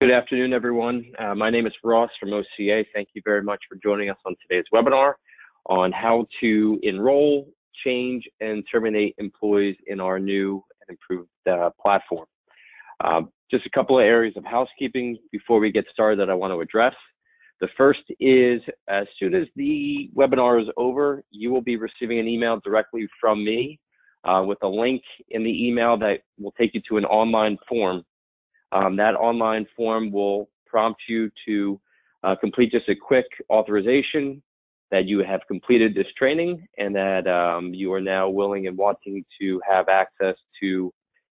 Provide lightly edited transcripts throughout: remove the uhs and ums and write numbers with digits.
Good afternoon, everyone. My name is Ross from OCA. Thank you very much for joining us on today's webinar on how to enroll, change, and terminate employees in our new and improved platform. Just a couple of areas of housekeeping before we get started that I want to address. The first is, as soon as the webinar is over, you will be receiving an email directly from me with a link in the email that will take you to an online form. That online form will prompt you to complete just a quick authorization that you have completed this training and that you are now willing and wanting to have access to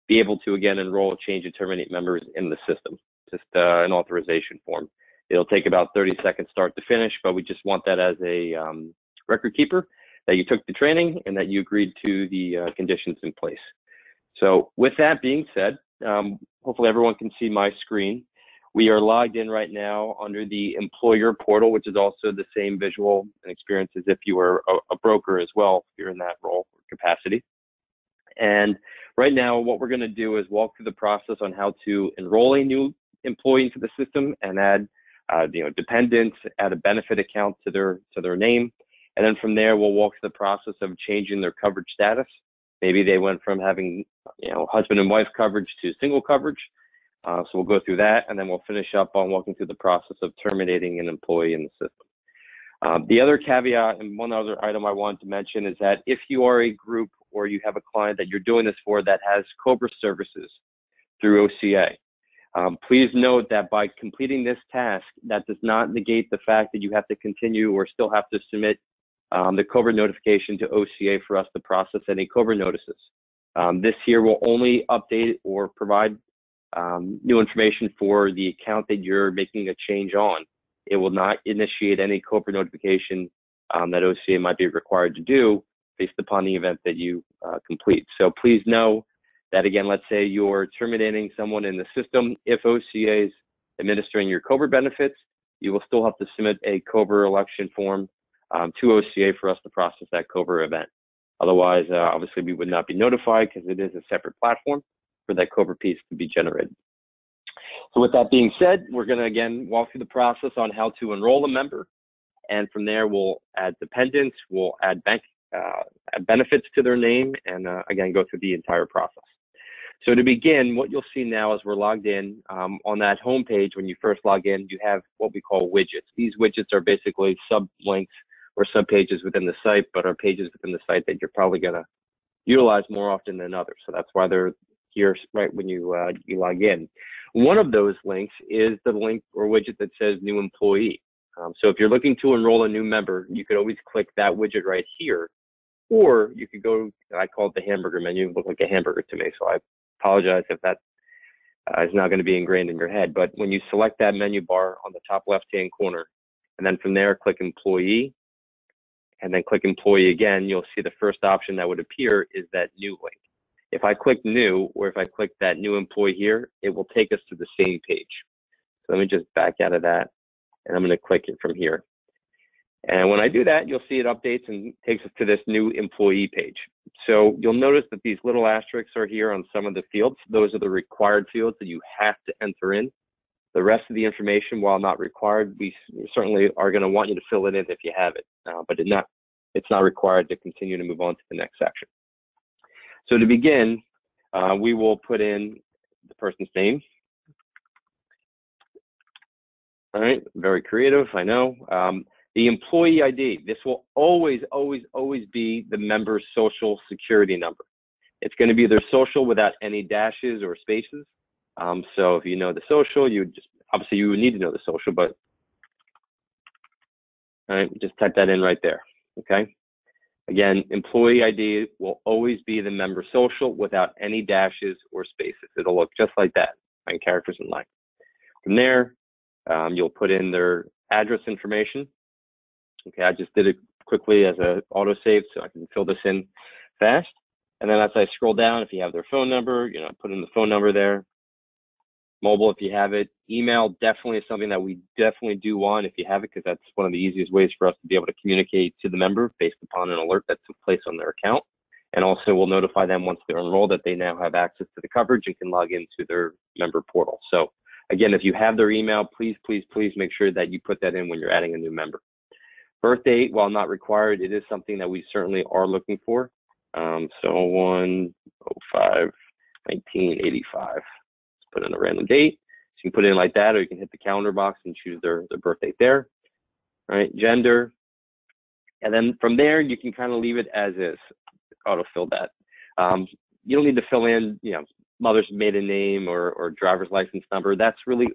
be able to, again, enroll, change, and terminate members in the system. Just an authorization form. It'll take about 30 seconds start to finish, but we just want that as a record keeper that you took the training and that you agreed to the conditions in place. So with that being said, hopefully everyone can see my screen. We are logged in right now under the employer portal, which is also the same visual and experience as if you were a broker as well, if you're in that role or capacity. And right now, what we're going to do is walk through the process on how to enroll a new employee into the system and add dependents, add a benefit account to their name. And then from there, we'll walk through the process of changing their coverage status. Maybe they went from having, husband and wife coverage to single coverage. So we'll go through that, and then we'll finish up on walking through the process of terminating an employee in the system. The other caveat and one other item I wanted to mention is that if you are a group or you have a client that you're doing this for that has COBRA services through OCA, please note that by completing this task, that does not negate the fact that you have to continue or still have to submit the COBRA notification to OCA for us to process any COBRA notices. This here will only update or provide new information for the account that you're making a change on. It will not initiate any COBRA notification that OCA might be required to do based upon the event that you complete. So please know that, again, let's say you're terminating someone in the system. If OCA is administering your COBRA benefits, you will still have to submit a COBRA election form to OCA for us to process that COBRA event. Otherwise, obviously, we would not be notified because it is a separate platform for that COBRA piece to be generated. So with that being said, we're going to, again, walk through the process on how to enroll a member. And from there, we'll add dependents, we'll add benefits to their name, and again, go through the entire process. So to begin, what you'll see now as we're logged in, on that home page, when you first log in, you have what we call widgets. These widgets are basically sublinks or subpages within the site, but are pages within the site that you're probably going to utilize more often than others. So that's why they're here right when you log in. One of those links is the link or widget that says new employee. So if you're looking to enroll a new member, you could always click that widget right here, or you could go, I call it the hamburger menu. It looked like a hamburger to me, so I apologize if that is not going to be ingrained in your head. But when you select that menu bar on the top left-hand corner, and then from there, click employee, and then click employee again, you'll see the first option that would appear is that new link. If I click new, or if I click that new employee here, it will take us to the same page. So let me just back out of that, and I'm going to click it from here. And when I do that, you'll see it updates and takes us to this new employee page. So you'll notice that these little asterisks are here on some of the fields. Those are the required fields that you have to enter in. The rest of the information, while not required, we certainly are going to want you to fill it in if you have it, but it's not required to continue to move on to the next section. So to begin, we will put in the person's name. All right, very creative, I know. The employee ID, this will always be the member's social security number. It's going to be their social without any dashes or spaces. So if you know the social, obviously you would need to know the social, but all right, just type that in right there, okay? Again, employee ID will always be the member social without any dashes or spaces. It'll look just like that, and characters in line. From there, you'll put in their address information. Okay, I just did it quickly as an autosave so I can fill this in fast. And then as I scroll down, if you have their phone number, put in the phone number there. Mobile, if you have it. Email definitely is something that we definitely do want if you have it, because that's one of the easiest ways for us to be able to communicate to the member based upon an alert that took place on their account. And also we'll notify them once they're enrolled that they now have access to the coverage and can log into their member portal. So Again, if you have their email, please, please, please make sure that you put that in when you're adding a new member. Birth date, while not required, it is something that we certainly are looking for. So 1/05/1985. Let's put in a random date. So you can put it in like that, or you can hit the calendar box and choose their birth date there. All right, gender. And then from there, you can kind of leave it as is. Autofill that. You don't need to fill in, mother's maiden name or driver's license number. That's really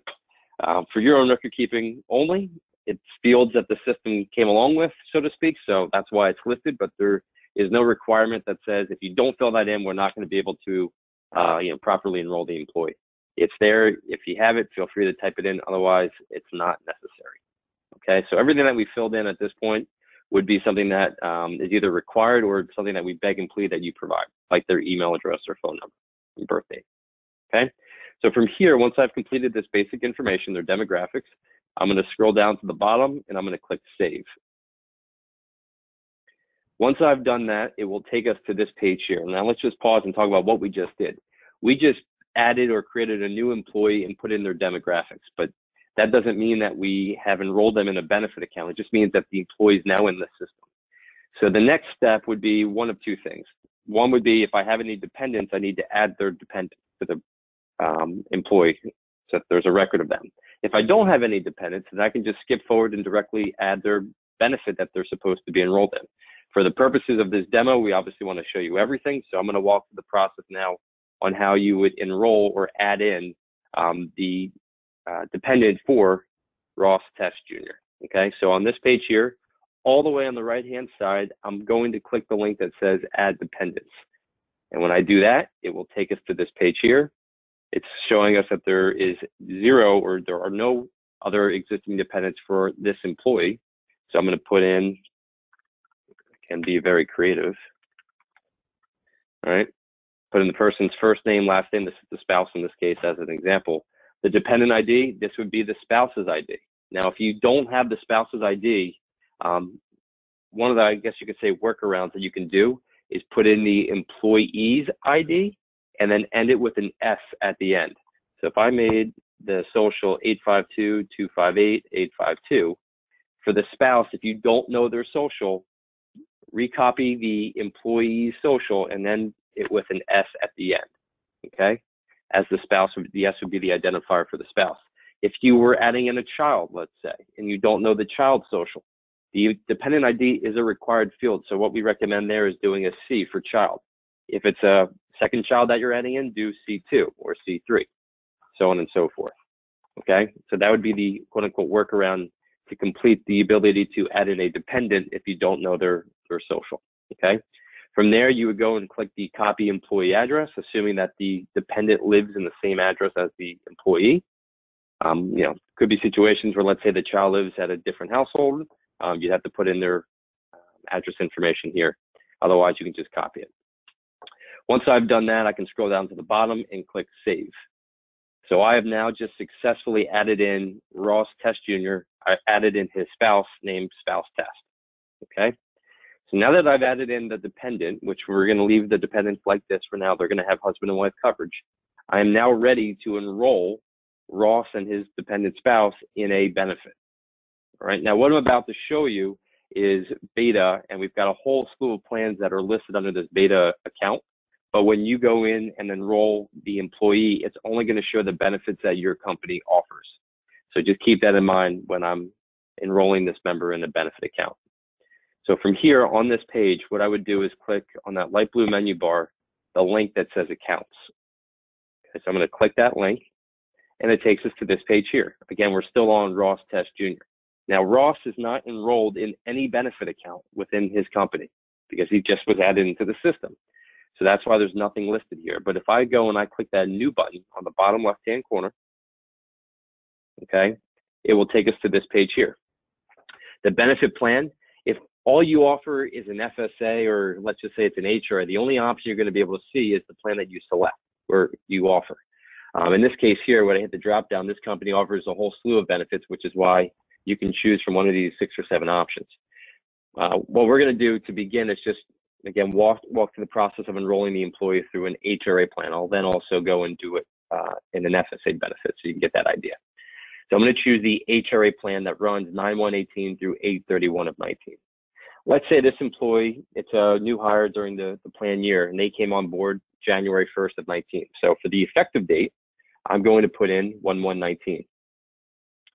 for your own record keeping only. It's fields that the system came along with, so to speak. So that's why it's listed, but there is no requirement that says if you don't fill that in, we're not going to be able to properly enroll the employee. It's there. If you have it, feel free to type it in. Otherwise, it's not necessary. Okay, so everything that we filled in at this point would be something that is either required or something that we beg and plead that you provide, like their email address or phone number and birth date. Okay, so from here, once I've completed this basic information, their demographics, I'm going to scroll down to the bottom and I'm going to click Save. Once I've done that, it will take us to this page here. Now let's just pause and talk about what we just did. We just added or created a new employee and put in their demographics, but that doesn't mean that we have enrolled them in a benefit account. It just means that the employee is now in the system. So the next step would be one of two things. One would be if I have any dependents, I need to add their dependent to the employee so that there's a record of them. If I don't have any dependents, then I can just skip forward and directly add their benefit that they're supposed to be enrolled in. For the purposes of this demo, we obviously want to show you everything. So I'm going to walk through the process now on how you would enroll or add in the dependent for Ross Test Jr. Okay, so on this page here, all the way on the right-hand side, I'm going to click the link that says Add Dependents. And when I do that, it will take us to this page here. It's showing us that there is zero or there are no other existing dependents for this employee. So I'm going to put in, I can be very creative. All right, put in the person's first name, last name. This is the spouse in this case as an example. The dependent ID, this would be the spouse's ID. Now, if you don't have the spouse's ID, one of the, I guess you could say, workarounds that you can do is put in the employee's ID and then end it with an S at the end. So if I made the social 852-258-852, for the spouse, if you don't know their social, recopy the employee's social and then it with an S at the end, okay? As the spouse, the S would be the identifier for the spouse. If you were adding in a child, let's say, and you don't know the child's social, the dependent ID is a required field. So what we recommend there is doing a C for child. If it's a second child that you're adding in, do C2 or C3, so on and so forth. Okay, so that would be the quote unquote workaround to complete the ability to add in a dependent if you don't know their social. Okay, from there you would go and click the copy employee address, assuming that the dependent lives in the same address as the employee. Could be situations where, let's say, the child lives at a different household. You'd have to put in their address information here. Otherwise, you can just copy it. Once I've done that, I can scroll down to the bottom and click Save. So I have now just successfully added in Ross Test Jr. I added in his spouse named Spouse Test. Okay. So now that I've added in the dependent, which we're going to leave the dependents like this for now, they're going to have husband and wife coverage. I am now ready to enroll Ross and his dependent spouse in a benefit. All right. Now, what I'm about to show you is beta, and we've got a whole slew of plans that are listed under this beta account. But when you go in and enroll the employee, it's only going to show the benefits that your company offers. So just keep that in mind when I'm enrolling this member in a benefit account. So from here on this page, what I would do is click on that light blue menu bar, the link that says accounts. Okay, so I'm going to click that link, and it takes us to this page here. Again, we're still on Ross Test Jr. Now, Ross is not enrolled in any benefit account within his company because he just was added into the system. So that's why there's nothing listed here. But if I go and I click that new button on the bottom left-hand corner, okay, it will take us to this page here. The benefit plan, if all you offer is an FSA, or let's just say it's an HRA, the only option you're going to be able to see is the plan that you select or you offer. In this case here, when I hit the drop down, this company offers a whole slew of benefits, which is why you can choose from one of these 6 or 7 options. What we're going to do to begin is just, again, walk through the process of enrolling the employee through an HRA plan. I'll then also go and do it in an FSA benefit, so you can get that idea. So I'm going to choose the HRA plan that runs 9/1/18 through 8/31 of 19. Let's say this employee, it's a new hire during the plan year, and they came on board January 1st of 19. So for the effective date, I'm going to put in 1/1/19.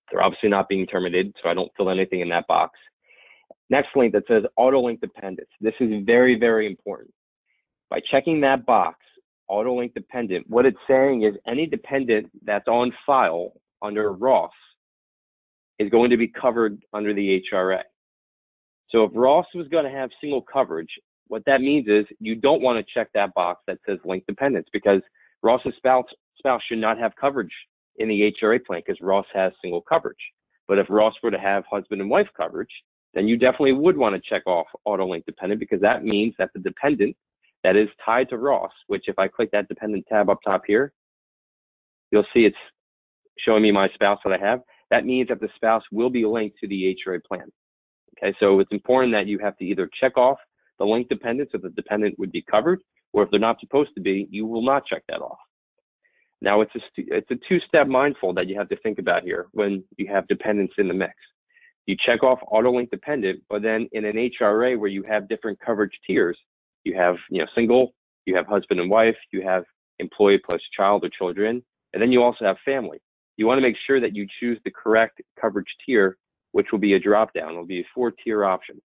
They're obviously not being terminated, so I don't fill anything in that box. Next link that says auto-link dependents. This is very, very important. By checking that box, auto-link dependent, what it's saying is any dependent that's on file under Ross is going to be covered under the HRA. So if Ross was going to have single coverage, what that means is you don't want to check that box that says link dependents, because Ross's spouse should not have coverage in the HRA plan because Ross has single coverage. But if Ross were to have husband and wife coverage, then you definitely would want to check off auto link dependent, because that means that the dependent that is tied to Ross, which if I click that dependent tab up top here, you'll see it's showing me my spouse that I have. That means that the spouse will be linked to the HRA plan. Okay, so it's important that you have to either check off the link dependent so the dependent would be covered, or if they're not supposed to be, you will not check that off. Now it's a two-step mindful that you have to think about here when you have dependents in the mix. You check off auto link dependent, but then in an HRA where you have different coverage tiers, you have single, you have husband and wife, you have employee plus child or children, and then you also have family. You want to make sure that you choose the correct coverage tier, which will be a drop down. It'll be a 4-tier option.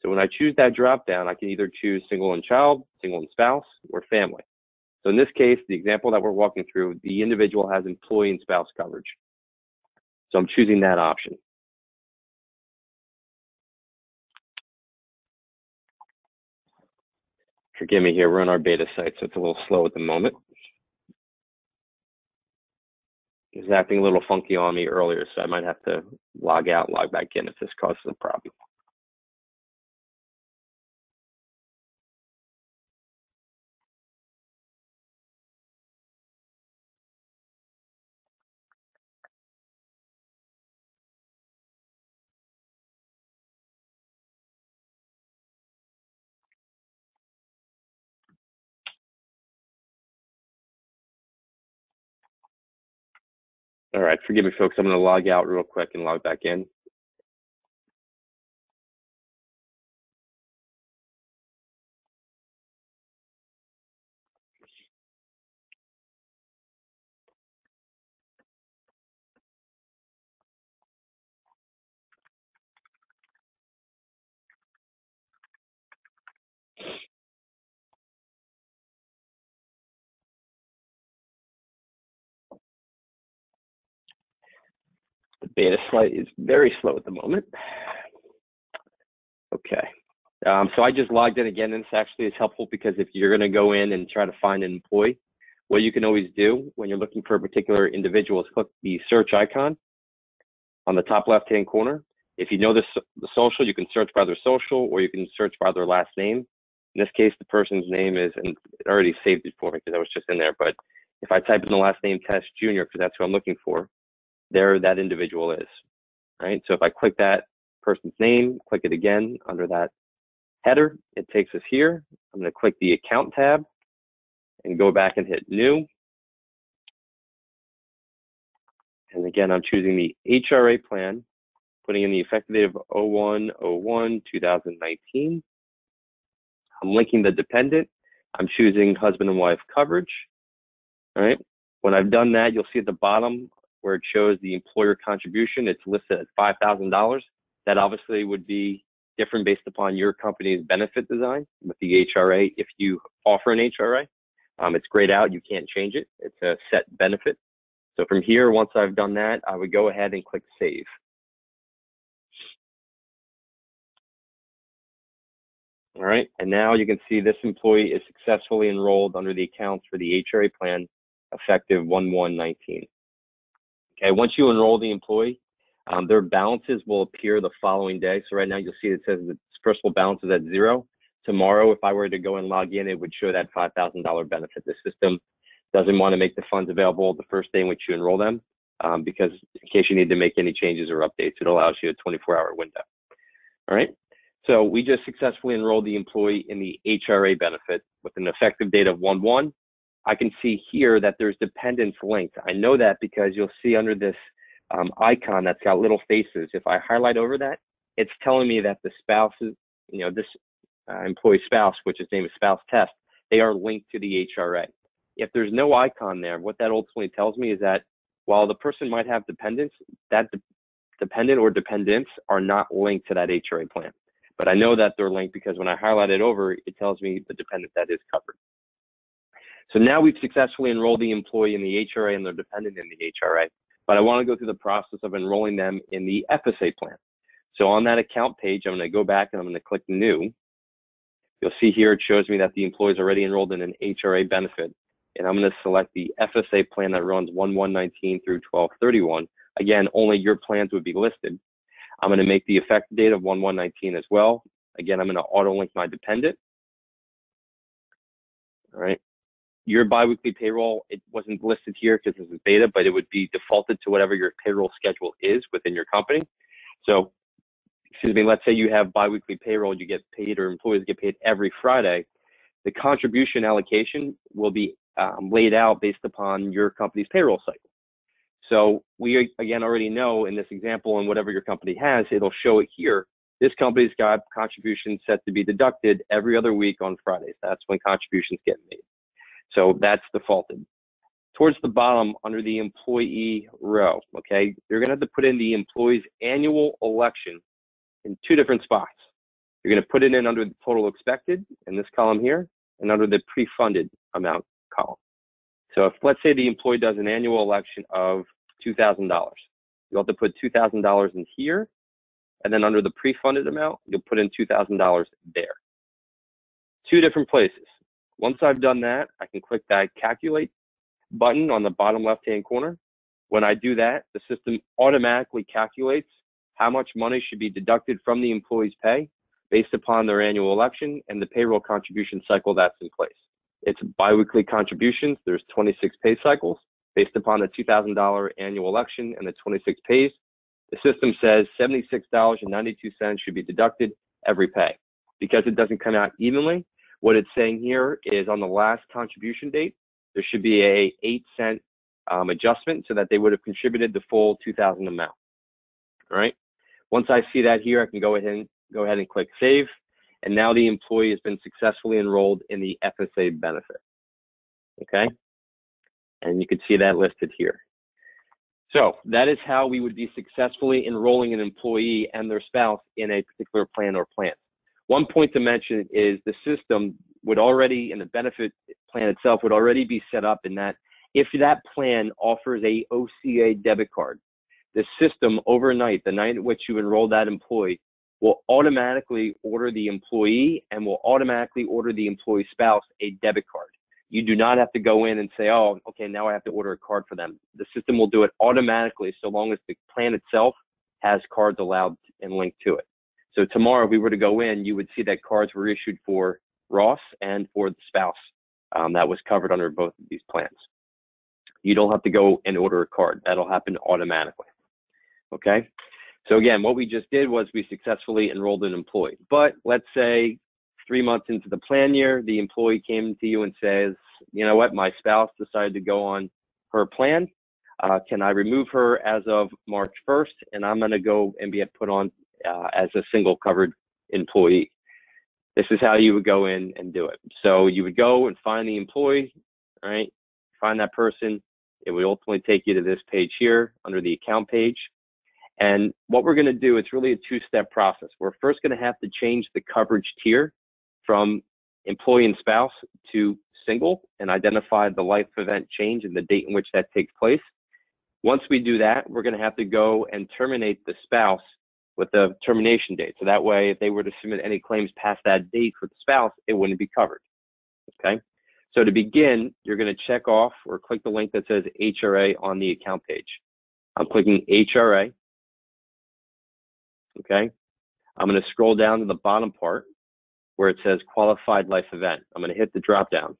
So when I choose that drop down, I can either choose single and child, single and spouse, or family. So in this case, the example that we're walking through, the individual has employee and spouse coverage. So I'm choosing that option. Forgive me here, we're on our beta site, so it's a little slow at the moment. It was acting a little funky on me earlier, so I might have to log out, log back in if this causes a problem. All right, forgive me, folks. I'm going to log out real quick and log back in. The beta site is very slow at the moment. Okay. So I just logged in again, and this actually is helpful because if you're going to go in and try to find an employee, what you can always do when you're looking for a particular individual is click the search icon on the top left-hand corner. If you know the social, you can search by their social, or you can search by their last name. In this case, the person's name is, and it already saved it for me because I was just in there, but if I type in the last name Test Jr., because that's who I'm looking for, there that individual is, right? So if I click that person's name, click it again under that header, it takes us here. I'm going to click the account tab and go back and hit new. And again, I'm choosing the HRA plan, putting in the effective date of 01/01/2019. I'm linking the dependent. I'm choosing husband and wife coverage. All right. When I've done that, you'll see at the bottom where it shows the employer contribution. It's listed at $5,000. That obviously would be different based upon your company's benefit design with the HRA. If you offer an HRA, it's grayed out. You can't change it. It's a set benefit. So from here, once I've done that, I would go ahead and click save. All right, and now you can see this employee is successfully enrolled under the accounts for the HRA plan effective 1/1/19. Okay, once you enroll the employee, their balances will appear the following day. So right now you'll see it says the personal balance is at 0. Tomorrow, if I were to go and log in, it would show that $5,000 benefit. The system doesn't want to make the funds available the first day in which you enroll them, because in case you need to make any changes or updates, it allows you a 24-hour window. All right. So we just successfully enrolled the employee in the HRA benefit with an effective date of 1/1. I can see here that there's dependents linked. I know that because you'll see under this icon that's got little faces. If I highlight over that, it's telling me that the spouses, this employee spouse, which is named as spouse test, they are linked to the HRA. If there's no icon there, what that ultimately tells me is that while the person might have dependents, that dependent or dependents are not linked to that HRA plan. But I know that they're linked because when I highlight it over, it tells me the dependent that is covered. So now we've successfully enrolled the employee in the HRA and their dependent in the HRA, but I want to go through the process of enrolling them in the FSA plan. So on that account page, I'm going to go back and I'm going to click New. You'll see here it shows me that the employee is already enrolled in an HRA benefit, and I'm going to select the FSA plan that runs 1/1/19 through 12/31. Again, only your plans would be listed. I'm going to make the effective date of 1/1/19 as well. Again, I'm going to auto-link my dependent. All right. Your biweekly payroll, it wasn't listed here because this is beta, but it would be defaulted to whatever your payroll schedule is within your company. So, excuse me, let's say you have biweekly payroll, you get paid, or employees get paid every Friday. The contribution allocation will be laid out based upon your company's payroll cycle. So we, again, already know in this example, and whatever your company has, it'll show it here. This company's got contributions set to be deducted every other week on Fridays. That's when contributions get made. So that's defaulted. Towards the bottom, under the employee row, okay, you're going to have to put in the employee's annual election in two different spots. You're going to put it in under the total expected in this column here, and under the pre-funded amount column. So if, let's say, the employee does an annual election of $2,000, you'll have to put $2,000 in here, and then under the pre-funded amount, you'll put in $2,000 there. Two different places. Once I've done that, I can click that calculate button on the bottom left-hand corner. When I do that, the system automatically calculates how much money should be deducted from the employee's pay based upon their annual election and the payroll contribution cycle that's in place. It's biweekly contributions. There's 26 pay cycles based upon the $2,000 annual election and the 26 pays. The system says $76.92 should be deducted every pay. Because it doesn't come out evenly, what it's saying here is on the last contribution date, there should be a 8-cent adjustment so that they would have contributed the full $2,000 amount. All right. Once I see that here, I can go ahead and click save. And now the employee has been successfully enrolled in the FSA benefit. Okay. And you can see that listed here. So that is how we would be successfully enrolling an employee and their spouse in a particular plan or plans. One point to mention is the system would already, and the benefit plan itself would already be set up in that if that plan offers a OCA debit card, the system overnight, the night at which you enroll that employee, will automatically order the employee and will automatically order the employee spouse a debit card. You do not have to go in and say, oh, okay, now I have to order a card for them. The system will do it automatically so long as the plan itself has cards allowed and linked to it. So tomorrow, if we were to go in, you would see that cards were issued for Ross and for the spouse that was covered under both of these plans. You don't have to go and order a card. That'll happen automatically. Okay? So again, what we just did was we successfully enrolled an employee. But let's say 3 months into the plan year, the employee came to you and says, you know what, my spouse decided to go on her plan. Can I remove her as of March 1st? And I'm going to go and be put on as a single covered employee. This is how you would go in and do it. So you would go and find the employee, all right? Find that person. It would ultimately take you to this page here under the account page. And what we're going to do, it's really a two-step process. We're first going to have to change the coverage tier from employee and spouse to single and identify the life event change and the date in which that takes place. Once we do that, we're going to have to go and terminate the spouse with the termination date. So that way, if they were to submit any claims past that date for the spouse, it wouldn't be covered. Okay. So to begin, you're going to check off or click the link that says HRA on the account page. I'm clicking HRA. Okay. I'm going to scroll down to the bottom part where it says qualified life event. I'm going to hit the drop down.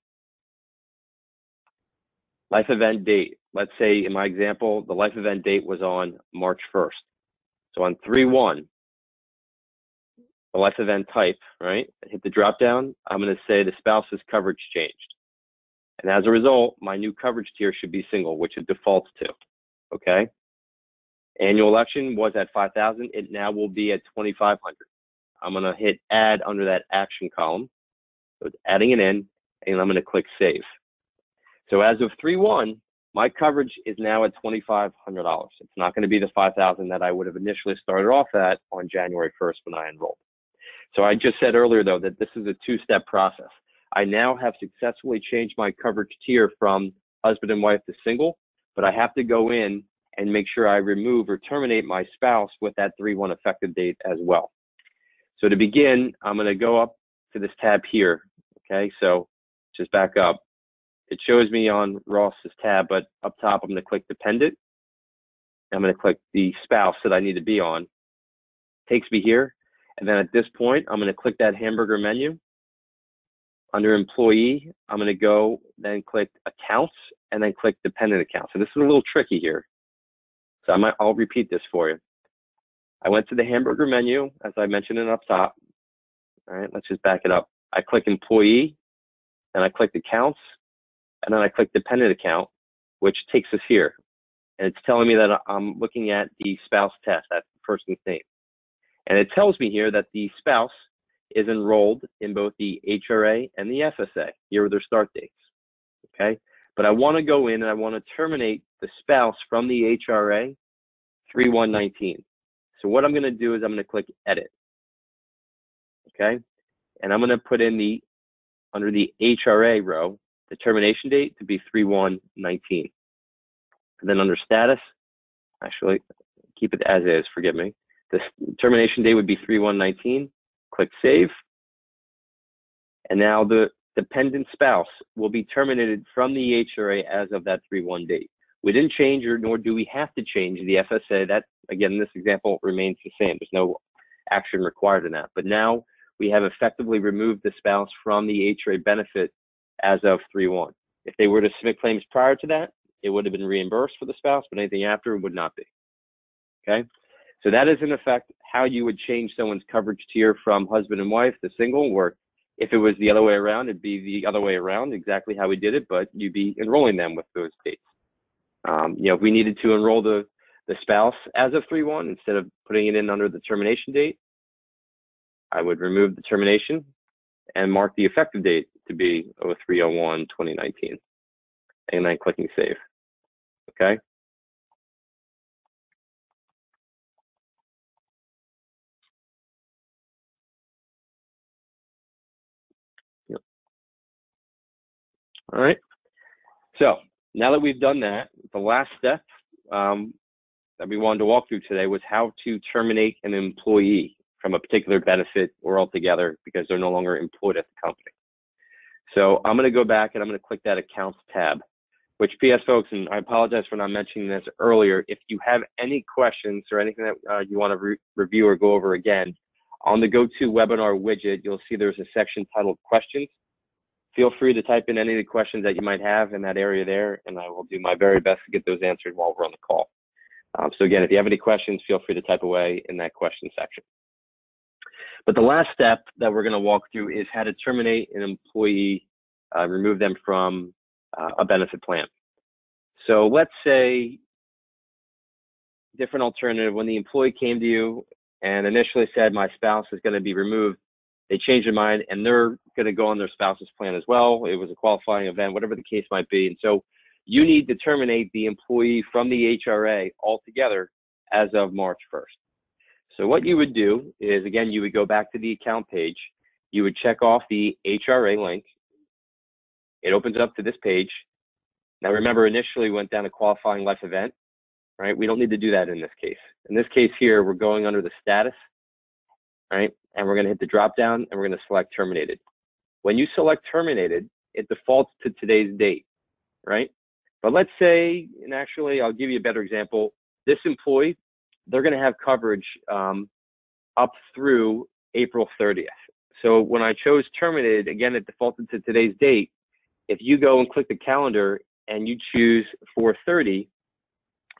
Life event date. Let's say in my example, the life event date was on March 1st. So on 3/1, the life event type, right? Hit the drop down. I'm going to say the spouse's coverage changed. And as a result, my new coverage tier should be single, which it defaults to, okay? Annual election was at 5,000. It now will be at 2,500. I'm gonna hit add under that action column. So it's adding it in, and I'm gonna click save. So as of 3/1, my coverage is now at $2,500. It's not gonna be the 5,000 that I would have initially started off at on January 1st when I enrolled. So I just said earlier though, that this is a two-step process. I now have successfully changed my coverage tier from husband and wife to single, but I have to go in and make sure I remove or terminate my spouse with that 3/1 effective date as well. So to begin, I'm going to go up to this tab here. Okay, so just back up. It shows me on Ross's tab, but up top, I'm going to click dependent. I'm going to click the spouse that I need to be on. Takes me here. And then at this point, I'm going to click that hamburger menu. Under employee, I'm going to go then click accounts and then click dependent accounts. So this is a little tricky here. So I'll repeat this for you. I went to the hamburger menu, as I mentioned it up top. All right, let's just back it up. I click employee, and I click accounts, and then I click dependent account, which takes us here. And it's telling me that I'm looking at the spouse test, that's the person's name. And it tells me here that the spouse is enrolled in both the HRA and the FSA. Here are their start dates, okay? But I want to go in and I want to terminate the spouse from the HRA 3/1/19. So what I'm going to do is I'm going to click edit, okay? And I'm going to put in under the HRA row, the termination date to be 3/1/19. And then under status, actually keep it as is, forgive me. The termination date would be 3/1/19. Click save. And now the dependent spouse will be terminated from the HRA as of that 3/1 date. We didn't change, nor do we have to change the FSA. That, again, in this example, remains the same. There's no action required in that. But now we have effectively removed the spouse from the HRA benefit as of 3/1. If they were to submit claims prior to that, it would have been reimbursed for the spouse, but anything after would not be. Okay? So that is, in effect, how you would change someone's coverage tier from husband and wife to single, or if it was the other way around, it'd be the other way around, exactly how we did it, but you'd be enrolling them with those dates. If we needed to enroll the spouse as of 3/1, instead of putting it in under the termination date, I would remove the termination and mark the effective date to be 03/01/2019, and then clicking save. Okay? Yep. All right. So now that we've done that, the last step that we wanted to walk through today was how to terminate an employee from a particular benefit or altogether because they're no longer employed at the company. So I'm going to go back and I'm going to click that accounts tab, which PS folks, and I apologize for not mentioning this earlier, if you have any questions or anything that you want to review or go over again, on the GoToWebinar widget, you'll see there's a section titled questions. Feel free to type in any of the questions that you might have in that area there, and I will do my very best to get those answered while we're on the call. So again, if you have any questions, feel free to type away in that question section. But the last step that we're going to walk through is how to terminate an employee, remove them from a benefit plan. So let's say, different alternative, when the employee came to you and initially said, my spouse is going to be removed, they changed their mind and they're going to go on their spouse's plan as well. It was a qualifying event, whatever the case might be. And so you need to terminate the employee from the HRA altogether as of March 1st. So what you would do is, again, you would go back to the account page. You would check off the HRA link. It opens up to this page. Now remember, initially we went down a qualifying life event, right? We don't need to do that in this case. In this case here, we're going under the status, right? And we're going to hit the drop down and we're going to select terminated. When you select terminated, it defaults to today's date, right? But let's say, and actually I'll give you a better example, this employee, they're going to have coverage up through April 30th. So when I chose terminated, again, it defaulted to today's date. If you go and click the calendar and you choose 4/30,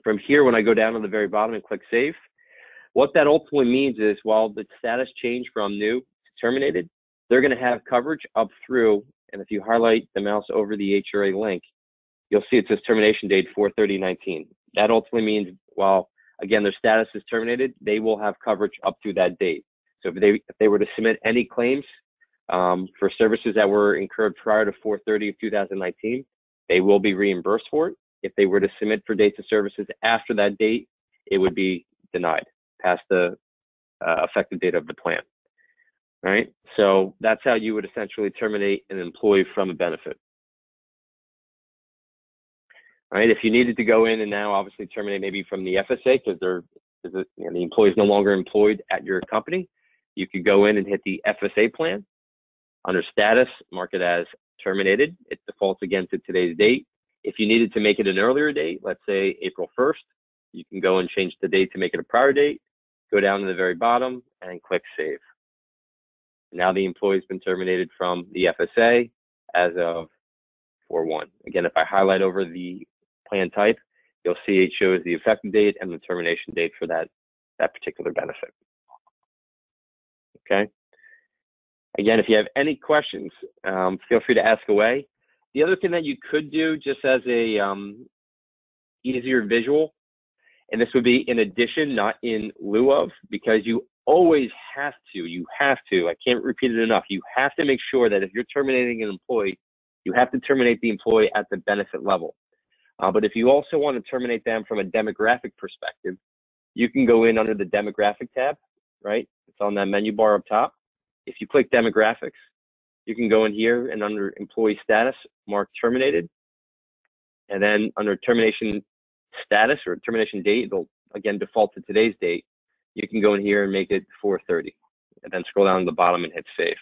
from here, when I go down to the very bottom and click save, what that ultimately means is while the status changed from new to terminated, they're going to have coverage up through and if you highlight the mouse over the HRA link, you'll see it says termination date 4/30/19. That ultimately means, while again their status is terminated, they will have coverage up to that date. So if they were to submit any claims for services that were incurred prior to 4/30/2019, they will be reimbursed for it. If they were to submit for dates of services after that date, it would be denied past the effective date of the plan. All right, so that's how you would essentially terminate an employee from a benefit. All right, if you needed to go in and now obviously terminate maybe from the FSA because the employee is no longer employed at your company, you could go in and hit the FSA plan. Under status, mark it as terminated. It defaults again to today's date. If you needed to make it an earlier date, let's say April 1st, you can go and change the date to make it a prior date, go down to the very bottom and click save. Now the employee's been terminated from the FSA as of 4/1. Again, if I highlight over the plan type, you'll see it shows the effective date and the termination date for that particular benefit. Okay. Again, if you have any questions, feel free to ask away. The other thing that you could do, just as a easier visual, and this would be in addition, not in lieu of, because you always have to, I can't repeat it enough, you have to make sure that if you're terminating an employee, you have to terminate the employee at the benefit level. But if you also want to terminate them from a demographic perspective, you can go in under the demographic tab, right? It's on that menu bar up top. If you click demographics, you can go in here and under employee status, mark terminated. And then under termination status or termination date, it'll again default to today's date. You can go in here and make it 4/30 and then scroll down to the bottom and hit save.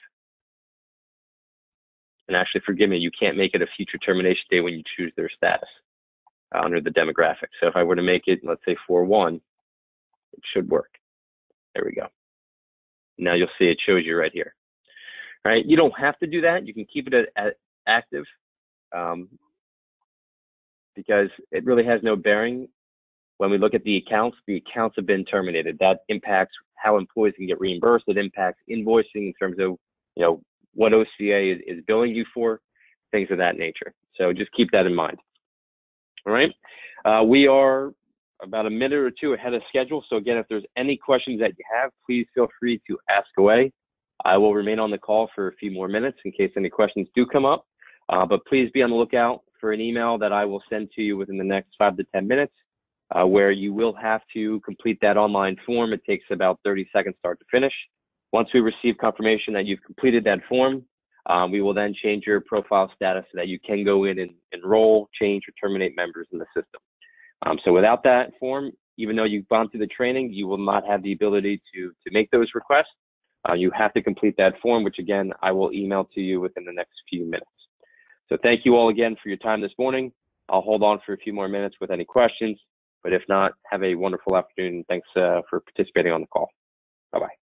And actually, forgive me, you can't make it a future termination date when you choose their status under the demographics. So if I were to make it, let's say 4/1, it should work. There we go. Now you'll see it shows you right here. All right, you don't have to do that. You can keep it at active because it really has no bearing. When we look at the accounts have been terminated. That impacts how employees can get reimbursed. It impacts invoicing in terms of, what OCA is billing you for, things of that nature. So just keep that in mind. All right. We are about a minute or two ahead of schedule. So again, if there's any questions that you have, please feel free to ask away. I will remain on the call for a few more minutes in case any questions do come up. But please be on the lookout for an email that I will send to you within the next 5 to 10 minutes, where you will have to complete that online form. It takes about 30 seconds start to finish. Once we receive confirmation that you've completed that form, we will then change your profile status so that you can go in and enroll, change, or terminate members in the system. So without that form, even though you've gone through the training, you will not have the ability to make those requests. You have to complete that form, which again, I will email to you within the next few minutes. So thank you all again for your time this morning. I'll hold on for a few more minutes with any questions, but if not, have a wonderful afternoon. Thanks for participating on the call. Bye-bye.